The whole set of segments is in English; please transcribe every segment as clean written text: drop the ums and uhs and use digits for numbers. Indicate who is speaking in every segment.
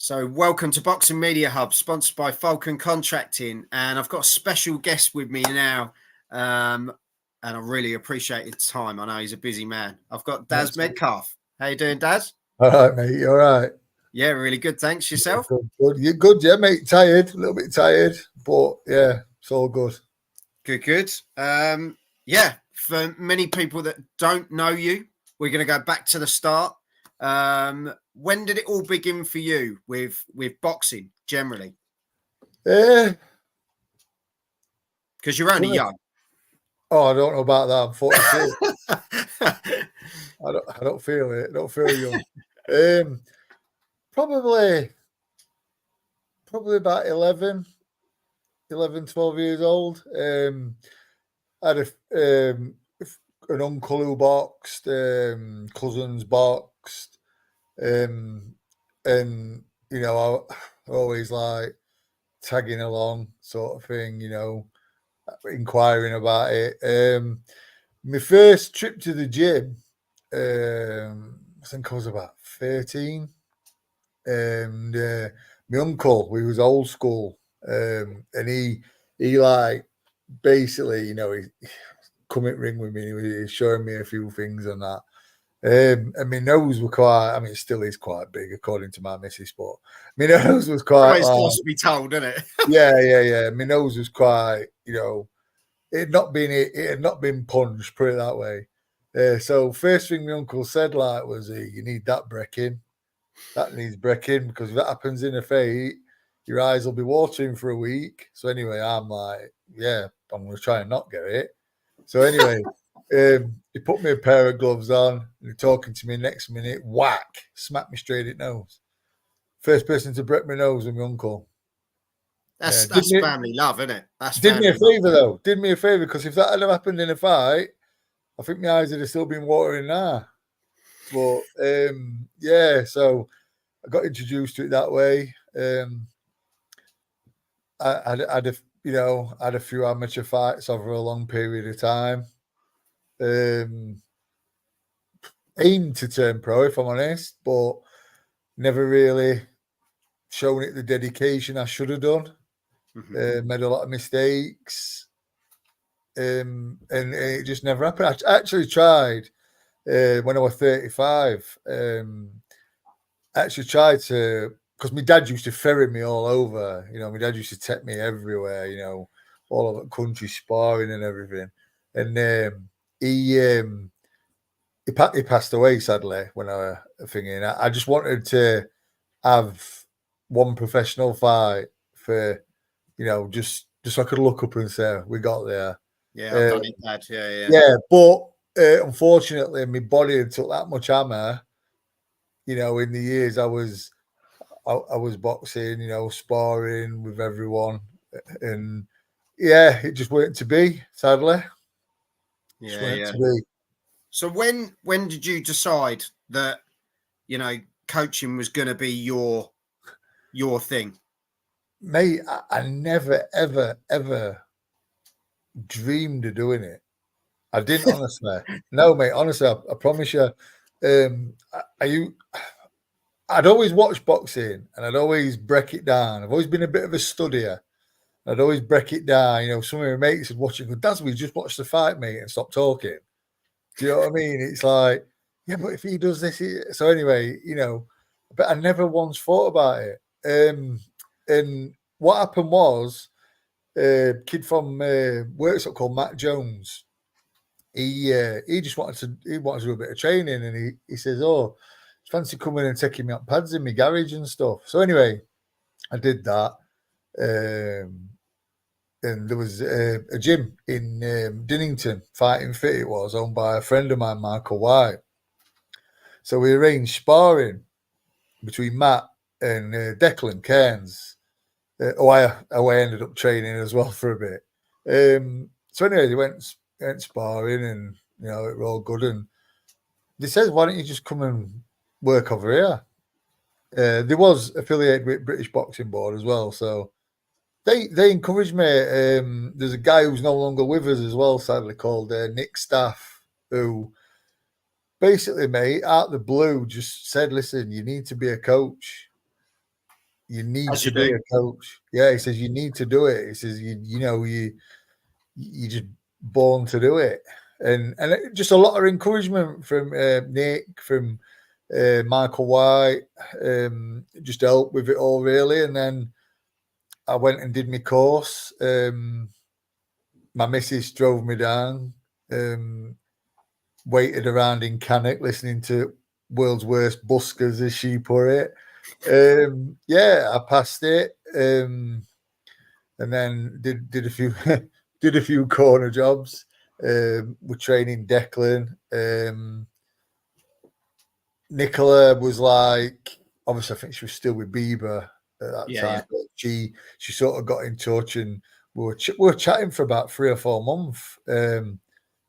Speaker 1: So welcome to Boxing Media Hub, sponsored by Falcon Contracting. And I've got a special guest with me now. And I really appreciate his time. I know he's a busy man. I've got Daz Medcalf. How you doing, Daz?
Speaker 2: All right, mate. You all right?
Speaker 1: Yeah, really good. Thanks. Yourself?
Speaker 2: Good. You're good, yeah, mate. Tired, a little bit tired, but yeah, it's all good.
Speaker 1: Good. Yeah, for many people that don't know you, we're going to go back to the start. When did it all begin for you with boxing generally?
Speaker 2: Because
Speaker 1: you're only young.
Speaker 2: Oh, I don't know about that. I'm 42. I don't feel it. I don't feel young. Probably about 11, 12 years old. I had an uncle who boxed, cousins boxed, and you know, I always like tagging along, sort of thing. You know, inquiring about it. My first trip to the gym, I think I was about 13, and my uncle, he was old school, and he like basically, you know, he come at ring with me. He was showing me a few things and that. And my nose were quite, I mean, it still is quite big, according to my missus, but my nose was quite.
Speaker 1: It's supposed to be told, isn't it?
Speaker 2: Yeah. My nose was quite, you know, it had not been punched, put it that way. So first thing my uncle said, like, was, you need that breaking. That needs breaking, because if that happens in a fight, your eyes will be watering for a week. So anyway, I'm like, yeah, I'm going to try and not get it. So anyway, he put me a pair of gloves on, and he's talking to me. Next minute, whack, smacked me straight at nose. First person to break my nose was my uncle.
Speaker 1: That's family love, isn't it?
Speaker 2: Did me a favour though. Did me a favour, because if that had happened in a fight, I think my eyes would have still been watering now. But yeah, so I got introduced to it that way. I had a few amateur fights over a long period of time. Aimed to turn pro, if I'm honest, but never really shown it the dedication I should have done. Made a lot of mistakes, and it just never happened. I actually tried when I was 35. I actually tried to, because my dad used to ferry me all over. You know, my dad used to take me everywhere. You know, all over the country sparring and everything. And he passed away sadly when I was thinking. I just wanted to have one professional fight for, you know, just so I could look up and say we got there.
Speaker 1: Yeah, I've done it, Dad.
Speaker 2: Yeah, but unfortunately, my body had took that much hammer. You know, in the years I was boxing, you know, sparring with everyone, and yeah, it just weren't to be, sadly.
Speaker 1: Yeah. So when did you decide that, you know, coaching was going to be your thing?
Speaker 2: Mate, I never, ever dreamed of doing it. I didn't, honestly. No, mate, honestly, I promise you. I'd always watch boxing, and I'd always break it down. I've always been a bit of a studier. I'd always break it down. You know, some of my mates would watch it and go, Daz, we just watched the fight, mate, and stop talking. Do you know what I mean? It's like, yeah, but if he does this, so anyway, you know, but I never once thought about it. And what happened was, a kid from works up called Matt Jones. He just wanted to do a bit of training, and he says, "Oh, fancy coming and taking me up pads in my garage and stuff." So anyway, I did that. And there was a gym in Dinnington, Fighting Fit it was, owned by a friend of mine, Michael White. So we arranged sparring between Matt and Declan Cairns. I ended up training as well for a bit. So anyway, they went sparring, and you know, it was all good. And they said, "Why don't you just come and work over here?" They was affiliated with British Boxing Board as well, so they encouraged me. There's a guy who's no longer with us as well, sadly, called Nick Staff, who basically, mate, out of the blue, just said, "Listen, you need to be a coach." you need
Speaker 1: As
Speaker 2: to
Speaker 1: you
Speaker 2: be
Speaker 1: do.
Speaker 2: a coach. Yeah, he says you need to do it. He says you just born to do it, and just a lot of encouragement from Nick, from Michael White, just helped with it all really. And then I went and did my course. My missus drove me down, waited around in Cannock listening to world's worst buskers, as she put it. Yeah, I passed it, and then did a few did a few corner jobs. We're training Declan. Nicola was like, obviously, I think she was still with Bieber at that time.
Speaker 1: Yeah.
Speaker 2: But she sort of got in touch, and we were chatting for about 3 or 4 months. And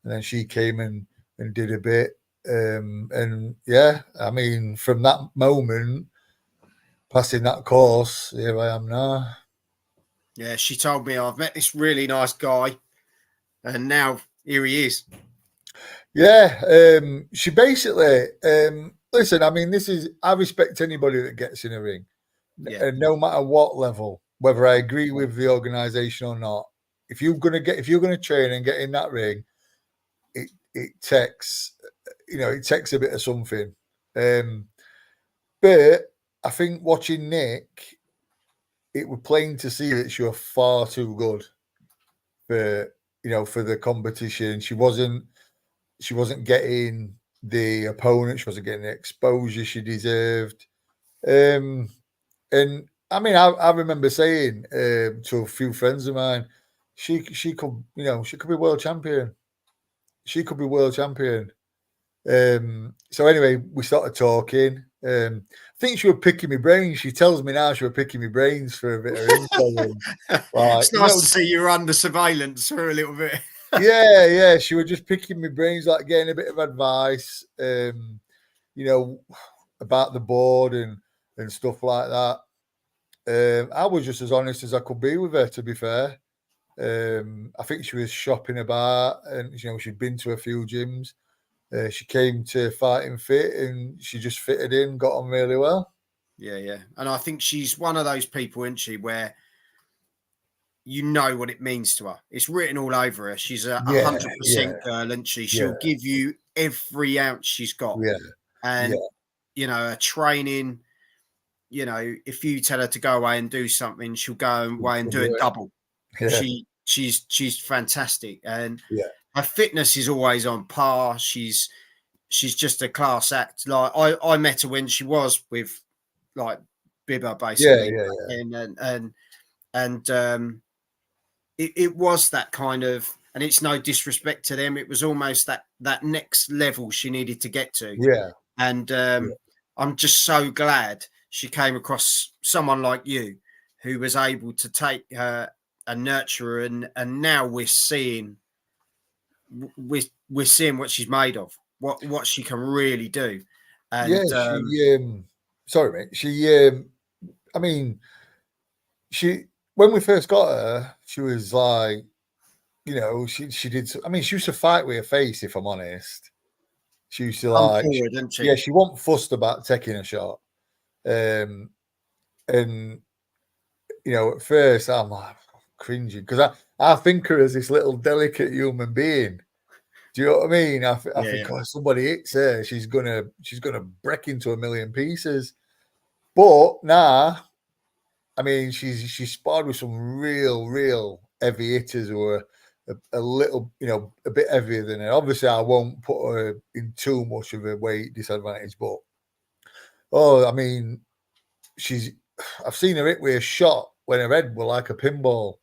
Speaker 2: then she came and did a bit. And yeah, I mean, from that moment, passing that course, here I am now.
Speaker 1: Yeah, she told me I've met this really nice guy, and now here he is.
Speaker 2: Yeah, she basically listen. I mean, I respect anybody that gets in a ring,
Speaker 1: Yeah.
Speaker 2: and no matter what level, whether I agree with the organisation or not. If you're gonna train and get in that ring, it takes it takes a bit of something. But I think watching Nick, it was plain to see that she was far too good for for the competition. She wasn't getting the opponent. She wasn't getting the exposure she deserved. And I mean, I remember saying to a few friends of mine, she could she could be world champion. She could be world champion. So anyway, we started talking. I think she was picking my brains. She tells me now she was picking my brains for a bit of info. And, like,
Speaker 1: It's nice to see you're under surveillance for a little bit.
Speaker 2: yeah. She was just picking my brains, like getting a bit of advice, about the board and stuff like that. I was just as honest as I could be with her, to be fair. I think she was shopping about, and she'd been to a few gyms. She came to Fighting Fit, and she just fitted in, got on really well.
Speaker 1: Yeah. And I think she's one of those people, isn't she, where you know what it means to her. It's written all over her. She's a
Speaker 2: Yeah,
Speaker 1: 100% girl, isn't she?
Speaker 2: yeah,
Speaker 1: She'll give you every ounce she's got.
Speaker 2: yeah,
Speaker 1: And, her training, if you tell her to go away and do something, she'll go away and do it double.
Speaker 2: yeah,
Speaker 1: She's fantastic. And
Speaker 2: yeah,
Speaker 1: her fitness is always on par. She's just a class act. Like I met her when she was with like Bibber basically.
Speaker 2: yeah.
Speaker 1: And it was that kind of, and it's no disrespect to them, it was almost that next level she needed to get to.
Speaker 2: Yeah.
Speaker 1: And I'm just so glad she came across someone like you who was able to take her and nurture her, and now we're seeing what she's made of, what she can really do. And
Speaker 2: sorry mate, she I mean, when we first got her, she was like, she did. I mean, she used to fight with her face. If I'm honest, she used to
Speaker 1: come
Speaker 2: like,
Speaker 1: forward, didn't she?
Speaker 2: yeah, she wasn't fussed about taking a shot. And at first I'm like cringing because I think her as this little delicate human being. Do you know what I mean? I think, oh, somebody hits her, she's gonna break into a million pieces. But nah, I mean, she's sparred with some real heavy hitters who are a little, a bit heavier than her. Obviously, I won't put her in too much of a weight disadvantage, but I mean, I've seen her hit with a shot when her head were like a pinball,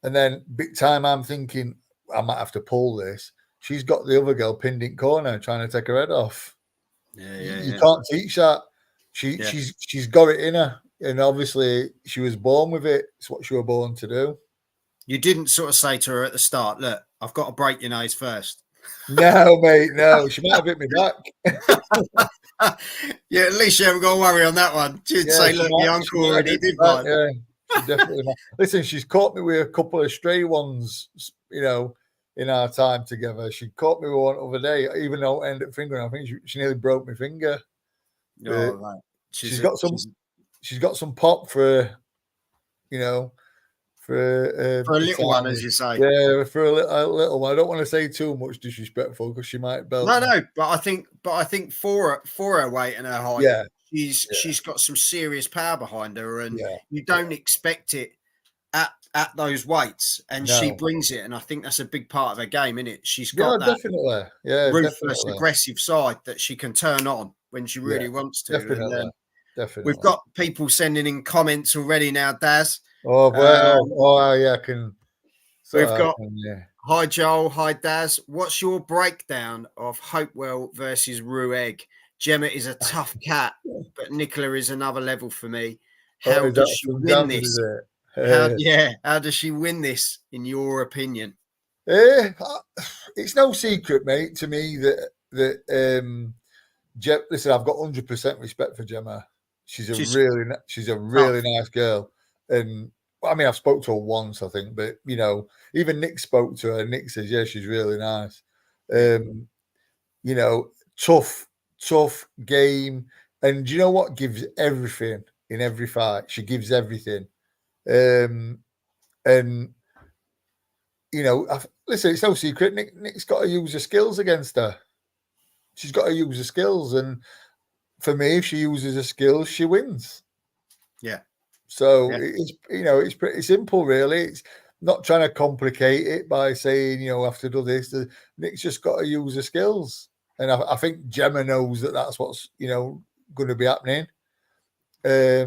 Speaker 2: and then big time, I'm thinking I might have to pull this. She's got the other girl pinned in corner trying to take her head off. You can't teach that. She's got it in her, and obviously she was born with it. It's what she was born to do.
Speaker 1: You didn't sort of say to her at the start, look, I've got to break your nose first.
Speaker 2: No, mate, no. She might have hit me back.
Speaker 1: Yeah, at least you haven't got to worry on that one. She'd say, look, your uncle already did one.
Speaker 2: Yeah, she definitely might. Listen, she's caught me with a couple of stray ones, in our time together. She caught me with one other day, even though I ended up fingering. I think she nearly broke my finger.
Speaker 1: Oh, right.
Speaker 2: She's got some she's got some pop for, for
Speaker 1: a little one, as you say.
Speaker 2: Yeah, for a little one. I don't want to say too much disrespectful because she might belt.
Speaker 1: No, but I think for her weight and her height,
Speaker 2: yeah,
Speaker 1: she's got some serious power behind her, and
Speaker 2: yeah,
Speaker 1: you don't expect it at those weights, and she
Speaker 2: no,
Speaker 1: brings it, and I think that's a big part of her game, isn't it? She's
Speaker 2: yeah,
Speaker 1: got that
Speaker 2: definitely, yeah,
Speaker 1: ruthless,
Speaker 2: definitely,
Speaker 1: aggressive side that she can turn on when she really
Speaker 2: yeah,
Speaker 1: wants to.
Speaker 2: definitely,
Speaker 1: And
Speaker 2: definitely.
Speaker 1: we've got people sending in comments already now, Daz.
Speaker 2: Oh, well, yeah, I can.
Speaker 1: We've got
Speaker 2: yeah.
Speaker 1: Hi Joel, hi Daz. What's your breakdown of Hopewell versus Rueg? Gemma is a tough cat, but Nicola is another level for me. How does she win this? How does she win this, in your opinion?
Speaker 2: It's no secret, mate, to me that listen, I've got 100% respect for Gemma. She's a really nice girl, and I mean, I've spoke to her once, I think, but even Nick spoke to her. Nick says, yeah, she's really nice. Tough game, and you know what? Gives everything in every fight. She gives everything, and listen, it's no secret. Nick's got to use her skills against her. She's got to use her skills, and for me, if she uses her skills, she wins.
Speaker 1: Yeah.
Speaker 2: So it's pretty simple, really. It's not trying to complicate it by saying have to do this. Nick's just got to use her skills, and I think Gemma knows that that's what's going to be happening.
Speaker 1: They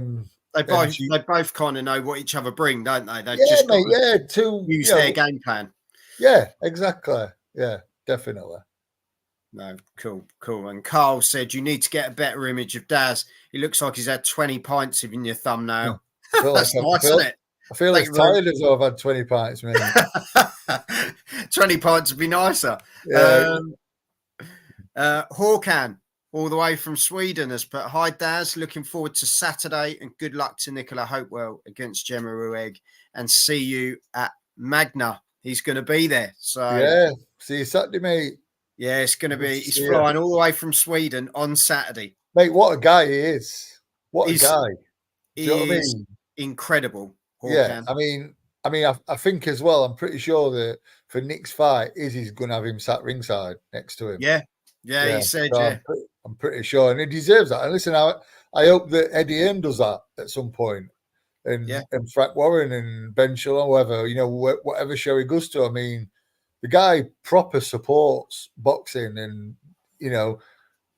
Speaker 1: both kind of know what each other bring, don't they? They've
Speaker 2: just
Speaker 1: got
Speaker 2: to
Speaker 1: use their game plan.
Speaker 2: Yeah, exactly. Yeah, definitely.
Speaker 1: No, cool. And Carl said you need to get a better image of Daz. He looks like he's had 20 pints in your thumbnail. That's nice, isn't it?
Speaker 2: I feel as tired as though I've had 20 pints, mate.
Speaker 1: 20 pints would be nicer.
Speaker 2: Yeah.
Speaker 1: Håkan, all the way from Sweden, has put, hi Daz, looking forward to Saturday and good luck to Nicola Hopewell against Gemma Rueg, and see you at Magna. He's going to be there. So
Speaker 2: yeah, see you Saturday, mate.
Speaker 1: Yeah, it's going to be. He's flying all the way from Sweden on Saturday.
Speaker 2: Mate, what a guy he is! What a guy!
Speaker 1: Do you know what I mean? Incredible.
Speaker 2: Yeah, I mean, I think as well. I'm pretty sure that for Nick's fight, Izzy's going to have him sat ringside next to him.
Speaker 1: Yeah, he said.
Speaker 2: So
Speaker 1: yeah,
Speaker 2: I'm pretty sure, and he deserves that. And listen, I hope that Eddie Hearn does that at some point, and Frank Warren and Ben Shalom, whoever whatever show he goes to. I mean, the guy proper supports boxing, and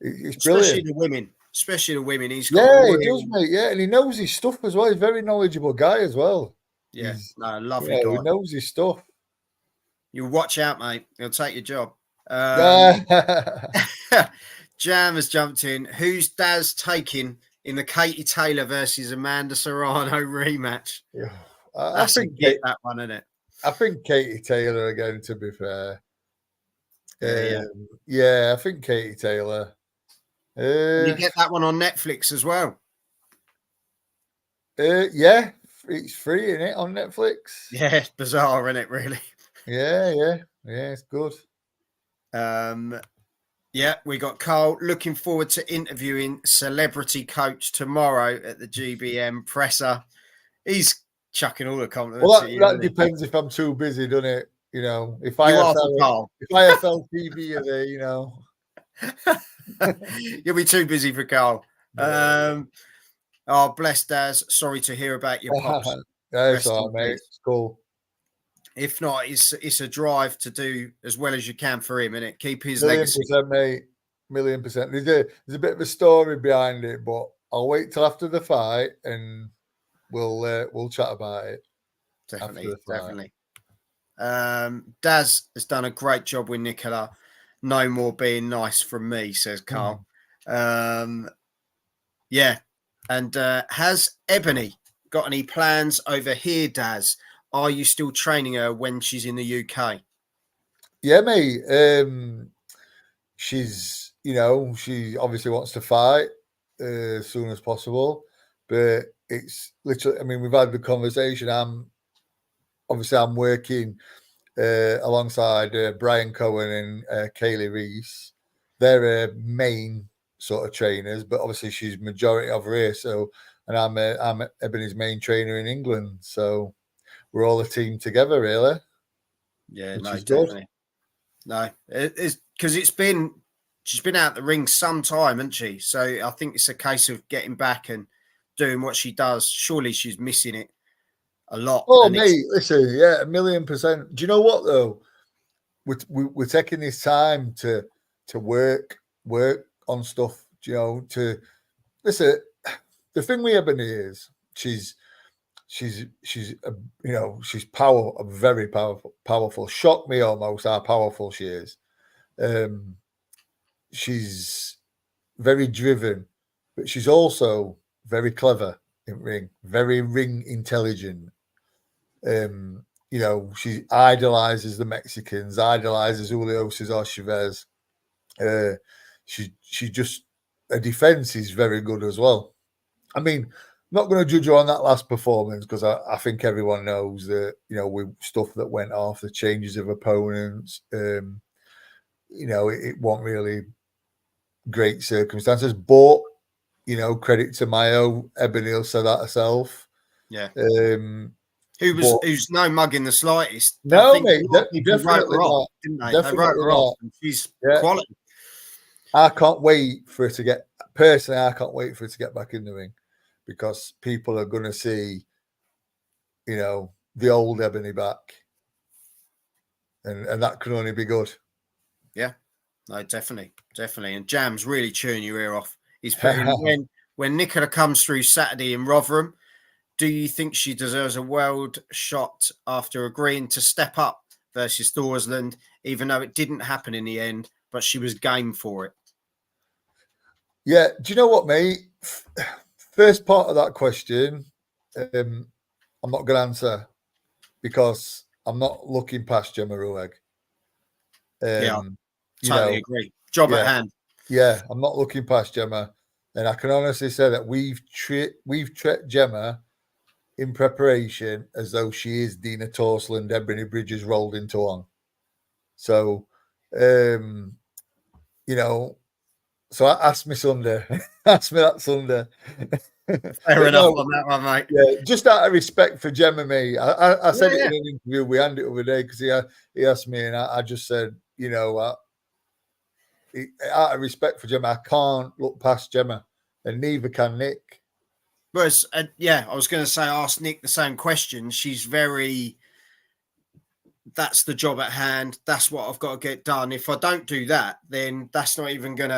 Speaker 2: it's
Speaker 1: especially
Speaker 2: brilliant.
Speaker 1: Especially the women. He's got
Speaker 2: he does, mate. Yeah, and he knows his stuff as well. He's a very knowledgeable guy as well.
Speaker 1: Yeah, lovely guy.
Speaker 2: He knows his stuff.
Speaker 1: You watch out, mate. He'll take your job. Jam has jumped in. Who's Daz taking in the Katie Taylor versus Amanda Serrano rematch?
Speaker 2: Yeah,
Speaker 1: I think that one, isn't it?
Speaker 2: I think Katie Taylor again, to be fair.
Speaker 1: Yeah,
Speaker 2: I think Katie Taylor.
Speaker 1: You get that one on Netflix as well.
Speaker 2: Yeah, it's free, isn't it, on Netflix?
Speaker 1: Yeah, it's bizarre, isn't it, really?
Speaker 2: Yeah, it's good.
Speaker 1: Yeah, we got Carl looking forward to interviewing Celebrity Coach tomorrow at the GBM presser. He's chucking all the compliments.
Speaker 2: Well, that depends if I'm too busy, doesn't it? If IFL TV are there,
Speaker 1: You'll be too busy for Carl.
Speaker 2: Yeah.
Speaker 1: Oh, bless Daz. Sorry to hear about your pops.
Speaker 2: That's all right, mate. It's cool.
Speaker 1: If not, it's a drive to do as well as you can for him, innit? Keep his
Speaker 2: legacy. 1,000,000%, mate. 1,000,000%. There's a bit of a story behind it, but I'll wait till after the fight and we'll chat about it.
Speaker 1: Definitely. Daz has done a great job with Nicola. No more being nice from me, says Carl. Yeah. And has Ebony got any plans over here, Daz? Are you still training her when she's in the UK?
Speaker 2: Yeah, mate. She's, she obviously wants to fight as soon as possible, but it's literally, we've had the conversation. I'm working alongside Brian Cohen and Kaylee Reese. They're main sort of trainers, but obviously she's majority of her here. So, and I'm Ebony's main trainer in England. So we're all a team together, really.
Speaker 1: Yeah,
Speaker 2: which
Speaker 1: no,
Speaker 2: is good.
Speaker 1: definitely. No, it's because she's been out the ring some time, hasn't she? So I think it's a case of getting back and doing what she does. Surely she's missing it a lot.
Speaker 2: Oh,
Speaker 1: and
Speaker 2: mate, listen, yeah, 1,000,000%. Do you know what though? We're taking this time to work on stuff. You know, to listen. The thing with Ebony is she's she's very powerful. Shocked me almost how powerful she is. She's very driven, but she's also very clever in ring, very ring intelligent. She idolizes the Mexicans, idolizes Julio Cesar Chavez. She just her defense is very good as well. I mean, not going to judge her on that last performance because I think everyone knows that with stuff that went off, the changes of opponents. It wasn't really great circumstances, but credit to Mayo, Ebony said that herself.
Speaker 1: Yeah.
Speaker 2: Um,
Speaker 1: who's no mug in the slightest.
Speaker 2: No,
Speaker 1: I think
Speaker 2: mate,
Speaker 1: people wrote her off, didn't they? They wrote her off, and she's quality.
Speaker 2: I can't wait for her to get. Personally, I can't wait for her to get back in the ring because people are going to see, the old Ebony back, and that can only be good.
Speaker 1: Yeah, no, definitely. And Jam's really chewing your ear off. He's putting when Nicola comes through Saturday in Rotherham. Do you think she deserves a world shot after agreeing to step up versus Thorsland, even though it didn't happen in the end, but she was game for it?
Speaker 2: Yeah. Do you know what, mate? First part of that question, I'm not going to answer because I'm not looking past Gemma Rueg.
Speaker 1: Totally agree. Job at hand.
Speaker 2: Yeah, I'm not looking past Gemma. And I can honestly say that we've treated Gemma in preparation as though she is Dina Torsland, Ebony Bridges rolled into one. So, so ask me Sunday. Ask me that Sunday.
Speaker 1: Fair enough on that one, mate.
Speaker 2: Yeah, just out of respect for Gemma, me. I said it in an interview we had it over there because he asked me, and I just said, out of respect for Gemma, I can't look past Gemma, and neither can Nick.
Speaker 1: Whereas, I was going to say, ask Nick the same question. She's very, that's the job at hand. That's what I've got to get done. If I don't do that, then that's not even coming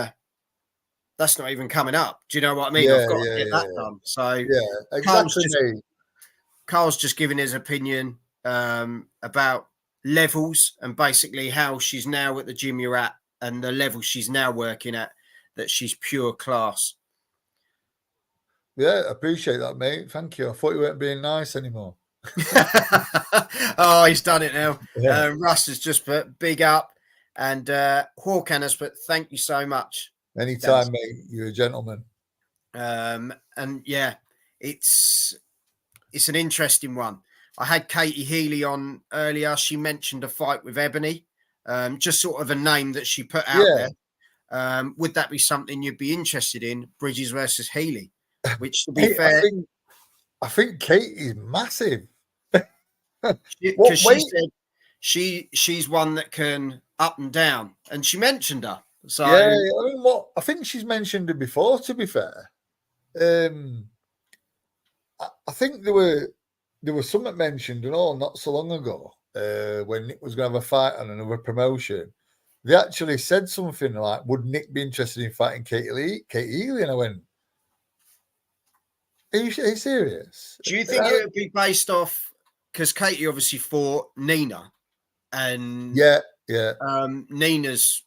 Speaker 1: up. Do you know what I mean? I've got to get that done. So
Speaker 2: yeah, exactly.
Speaker 1: Carl's just giving his opinion about levels and basically how she's now at the gym you're at and the level she's now working at, that she's pure class.
Speaker 2: Yeah, appreciate that, mate. Thank you. I thought you weren't being nice anymore.
Speaker 1: Oh, he's done it now.
Speaker 2: Yeah.
Speaker 1: Russ has just put big up, and Hawkan has put thank you so much.
Speaker 2: Anytime, mate. You're a gentleman.
Speaker 1: And yeah, it's an interesting one. I had Katie Healy on earlier. She mentioned a fight with Ebony, just sort of a name that she put out there. Would that be something you'd be interested in, Bridges versus Healy? Which, to be fair,
Speaker 2: I think Katie's massive.
Speaker 1: Because she said she's one that can up and down, and she mentioned her. So
Speaker 2: I think she's mentioned her before. To be fair, I think there was something mentioned and all not so long ago when Nick was going to have a fight on another promotion. They actually said something like, "Would Nick be interested in fighting Katie Healy?" And I went, Are you serious?
Speaker 1: Do you think it would be based off, because Katie obviously fought Nina, and Nina's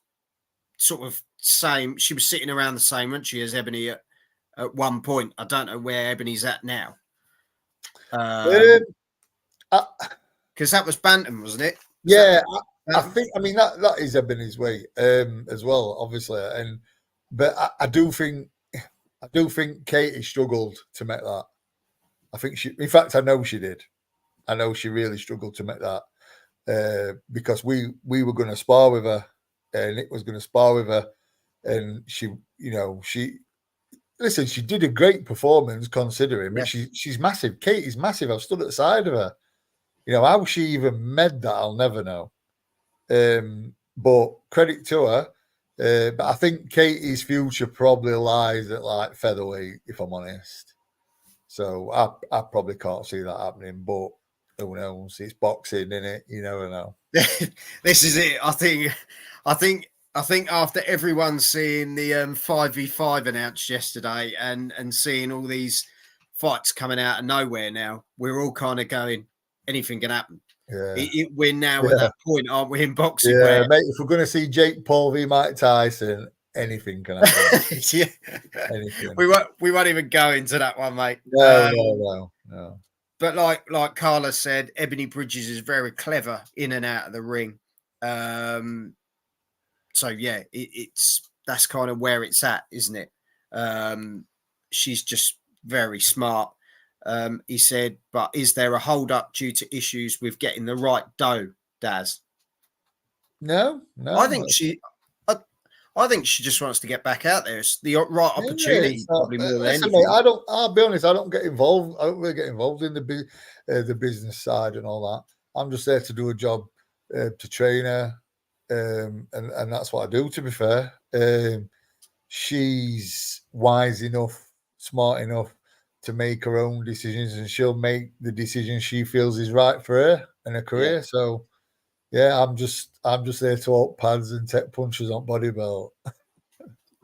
Speaker 1: sort of same. She was sitting around the same, wasn't she, as Ebony at one point? I don't know where Ebony's at now. Because that was Bantam, wasn't it?
Speaker 2: I think. I mean that is Ebony's way as well, obviously, but I do think Katie struggled to make that. I think in fact, I know she did. I know she really struggled to make that because we were going to spar with her. Nick was going to spar with her, and she listen, she did a great performance considering, but
Speaker 1: Yes.
Speaker 2: she's massive. Katie's massive. I've stood at the side of her. How she even made that, I'll never know. But credit to her. But I think Katie's future probably lies at like featherweight, if I'm honest. So I probably can't see that happening, but who knows? It's boxing, isn't it? You never know.
Speaker 1: This is it. I think after everyone seeing the 5v5 announced yesterday and seeing all these fights coming out of nowhere now, we're all kind of going, anything can happen.
Speaker 2: Yeah.
Speaker 1: We're now at that point, aren't we, in boxing?
Speaker 2: Yeah,
Speaker 1: where
Speaker 2: mate, if we're going to see Jake Paul v Mike Tyson, anything can happen.
Speaker 1: yeah.
Speaker 2: Anything.
Speaker 1: We won't even go into that one, mate.
Speaker 2: No.
Speaker 1: But like Carla said, Ebony Bridges is very clever in and out of the ring. So yeah, that's kind of where it's at, isn't it? She's just very smart. He said, but is there a hold up due to issues with getting the right dough, Daz?
Speaker 2: No.
Speaker 1: I think she just wants to get back out there. It's the right opportunity, probably more than anything.
Speaker 2: Mate, I'll be honest, I don't get involved. I don't really get involved in the business side and all that. I'm just there to do a job, to train her, and that's what I do, to be fair. She's wise enough, smart enough to make her own decisions, and she'll make the decision she feels is right for her and her career.
Speaker 1: Yeah.
Speaker 2: So yeah, I'm just there to hold pads and take punches on body belt.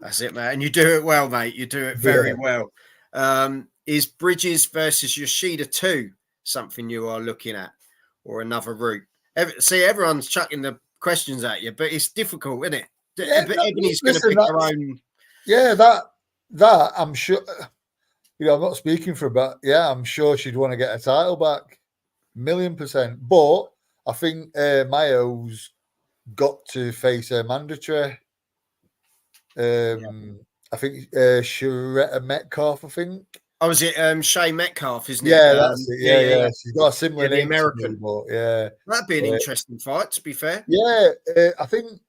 Speaker 1: That's it, mate. And you do it well, mate. You do it very well. Is Bridges versus Yoshida 2 something you are looking at, or another route? See, everyone's chucking the questions at you, but it's difficult, isn't it?
Speaker 2: Yeah,
Speaker 1: Ebony's going to pick her own.
Speaker 2: Yeah, that I'm sure. I'm not speaking for her, but yeah, I'm sure she'd want to get a title back, 1,000,000%. But I think Mayo's got to face her mandatory. I think Sharetta Metcalf, I think.
Speaker 1: Oh, is it Shay Metcalf, isn't it?
Speaker 2: Yeah, that's it. Yeah. She's got a similar name.
Speaker 1: The American.
Speaker 2: But yeah.
Speaker 1: That'd be an interesting fight, to be fair.
Speaker 2: Yeah, I think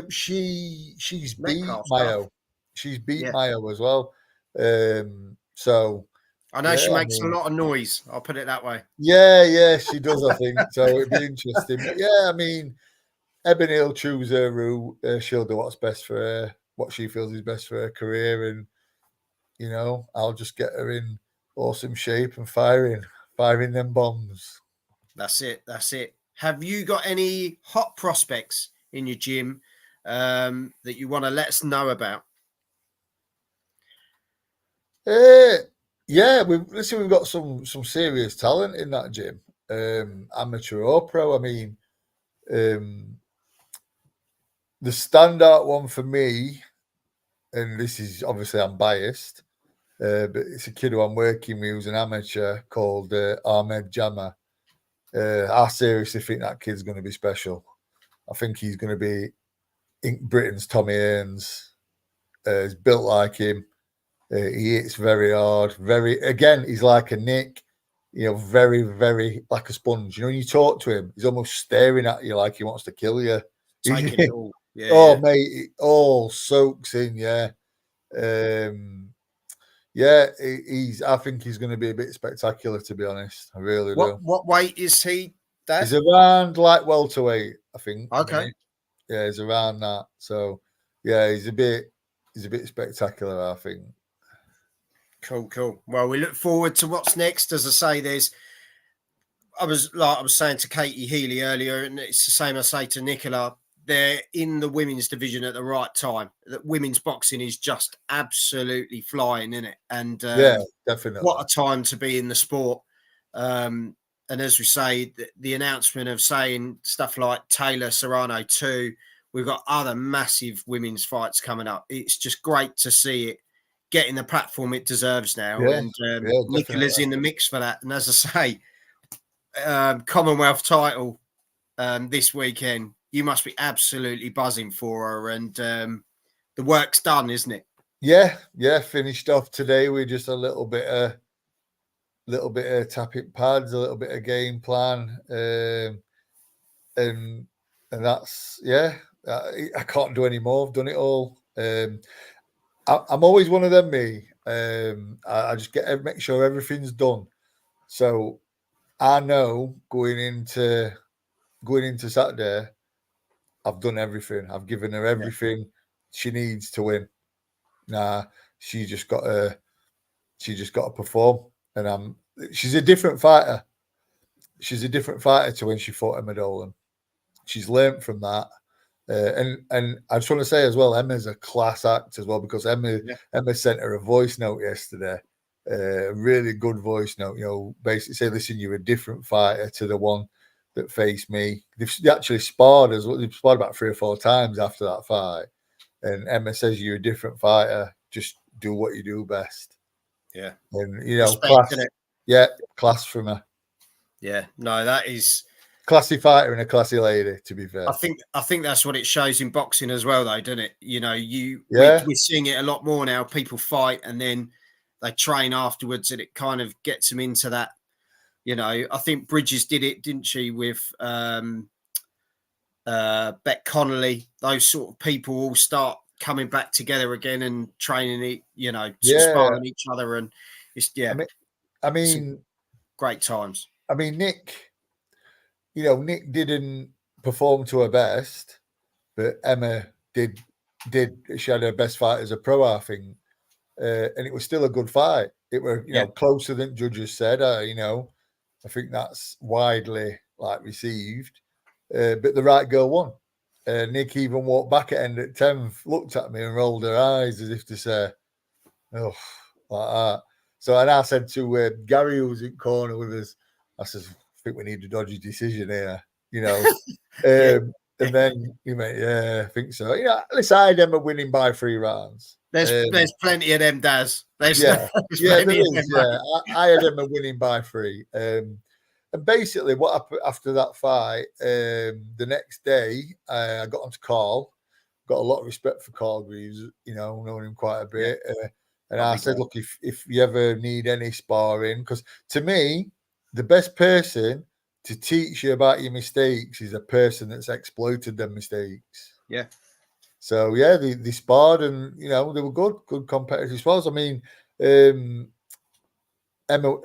Speaker 2: she's beat Mayo. She's beat Mayo as well. So
Speaker 1: I know she makes a lot of noise. I'll put it that way.
Speaker 2: Yeah, she does, I think. So it'd be interesting. But yeah, I mean, Ebony will choose her route. She'll do what's best for her, what she feels is best for her career, and I'll just get her in awesome shape and firing them bombs.
Speaker 1: That's it. Have you got any hot prospects in your gym that you want to let us know about?
Speaker 2: Yeah, we've got some serious talent in that gym, amateur or pro. I mean, the standout one for me, and this is obviously I'm biased, but it's a kid who I'm working with who's an amateur called Ahmed Jama. I seriously think that kid's going to be special. I think he's going to be Britain's Tommy Hearns. He's built like him. He hits very hard. He's like a Nick. Very, very like a sponge. When you talk to him, he's almost staring at you like he wants to kill you.
Speaker 1: Taking it all.
Speaker 2: Yeah, mate, it all soaks in. Yeah. I think he's going to be a bit spectacular, to be honest. I really do.
Speaker 1: What weight is he, Dad?
Speaker 2: He's around like welterweight, I think.
Speaker 1: Okay.
Speaker 2: Yeah, he's around that. So yeah, he's a bit spectacular, I think.
Speaker 1: Cool. Well, we look forward to what's next. As I say, I was saying to Katie Healy earlier, and it's the same I say to Nicola. They're in the women's division at the right time. That women's boxing is just absolutely flying, isn't it? And
Speaker 2: yeah, definitely.
Speaker 1: What a time to be in the sport. And as we say, the announcement of saying stuff like Taylor Serrano 2, we've got other massive women's fights coming up. It's just great to see it getting the platform it deserves now.
Speaker 2: Yeah,
Speaker 1: and Nicola's in the mix for that. And as I say, Commonwealth title this weekend, you must be absolutely buzzing for her. And the work's done, isn't it?
Speaker 2: Yeah. Finished off today with just a little bit of tapping pads, a little bit of game plan, and that's I can't do any more. I've done it all. I'm always one of them, me. I just make sure everything's done. So I know going into Saturday, I've done everything. I've given her everything she needs to win. Nah, she just got to perform, and she's a different fighter. She's a different fighter to when she fought Emma Dolan. She's learned from that. And I just want to say as well, Emma's a class act as well, because Emma sent her a voice note yesterday, a really good voice note. You know, basically say, "Listen, you're a different fighter to the one that faced me." They actually sparred as well. They sparred about 3 or 4 times after that fight, and Emma says, "You're a different fighter. Just do what you do best."
Speaker 1: Yeah,
Speaker 2: and you know,
Speaker 1: respect,
Speaker 2: class.
Speaker 1: innit?
Speaker 2: Yeah, class from her.
Speaker 1: Yeah, no, that is
Speaker 2: Classy fighter and a classy lady, to be fair.
Speaker 1: I think that's what it shows in boxing as well, though, doesn't it? You know, we're seeing it a lot more now. People fight and then they train afterwards, and it kind of gets them into that. You know, I think Bridges did it, didn't she, with Beck Connolly? Those sort of people all start coming back together again and training, sparring each other, and it's
Speaker 2: I mean,
Speaker 1: great times.
Speaker 2: I mean, Nick didn't perform to her best, but Emma did. She had her best fight as a pro, I think, and it was still a good fight. It were closer than judges said. I think that's widely received, but the right girl won. Nick even walked back at end at 10th, looked at me and rolled her eyes as if to say, "Oh," like that. So, and I said to Gary, who was in corner with us, I said, "I think we need a dodgy decision here," And then he went, "Yeah, I think so." At least I had Emma winning by 3 rounds.
Speaker 1: There's plenty of them, Daz.
Speaker 2: There is. Yeah, I had Emma winning by 3. And basically, what happened after that fight, the next day, I got on to Carl. Got a lot of respect for Carl Greaves, knowing him quite a bit. And I said, "Look, if you ever need any sparring," because to me, the best person to teach you about your mistakes is a person that's exploited them mistakes.
Speaker 1: Yeah.
Speaker 2: So they sparred, and they were good competitive spars. I mean, Emma,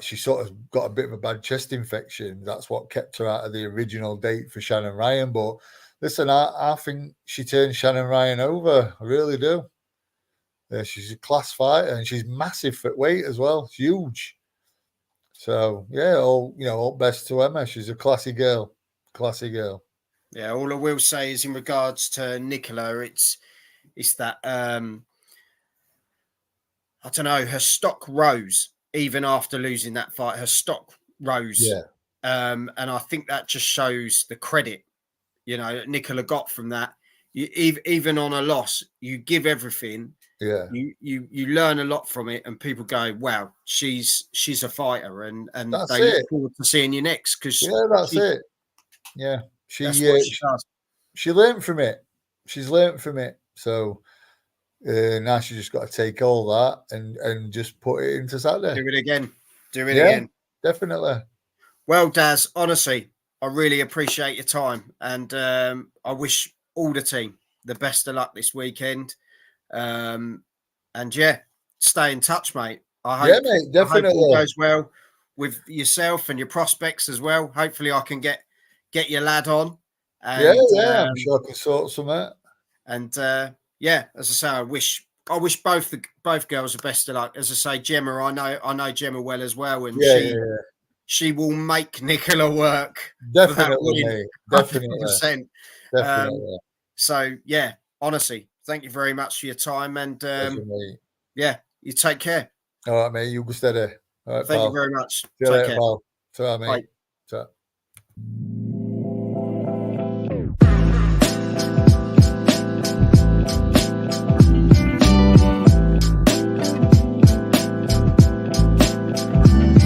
Speaker 2: she sort of got a bit of a bad chest infection. That's what kept her out of the original date for Shannon Ryan. But listen, I think she turned Shannon Ryan over. I really do. She's a class fighter, and she's massive for weight as well. It's huge. So all best to Emma. She's a classy girl. Classy girl.
Speaker 1: Yeah, all I will say is in regards to Nicola, it's that I don't know, her stock rose even after losing that fight. Her stock rose.
Speaker 2: Yeah.
Speaker 1: And I think that just shows the credit, Nicola got from that. Even on a loss, you give everything.
Speaker 2: Yeah.
Speaker 1: You learn a lot from it, and people go, "Wow, she's a fighter," and
Speaker 2: that's
Speaker 1: they look forward to seeing you next. Because
Speaker 2: that's it. Yeah,
Speaker 1: that's what she does.
Speaker 2: She learned from it. She's learned from it. So now she just got to take all that and just put it into Saturday.
Speaker 1: Do it again. Again.
Speaker 2: Definitely.
Speaker 1: Well, Daz, honestly, I really appreciate your time, and I wish all the team the best of luck this weekend. And stay in touch, mate. I hope,
Speaker 2: mate, definitely.
Speaker 1: I hope all goes well with yourself and your prospects as well. Hopefully, I can get your lad on. And,
Speaker 2: I'm sure I can sort some out.
Speaker 1: And as I say, I wish both girls the best of luck. As I say, Gemma, I know Gemma well as well, and she will make Nicola work.
Speaker 2: Definitely, mate. Definitely.
Speaker 1: 100%.
Speaker 2: Definitely.
Speaker 1: So honestly, thank you very much for your time, and you take care.
Speaker 2: All right, mate. You go steady. All right,
Speaker 1: thank you very much.
Speaker 2: See you later, pal. Ta-ra, mate.
Speaker 1: Bye.
Speaker 2: Ta-ra.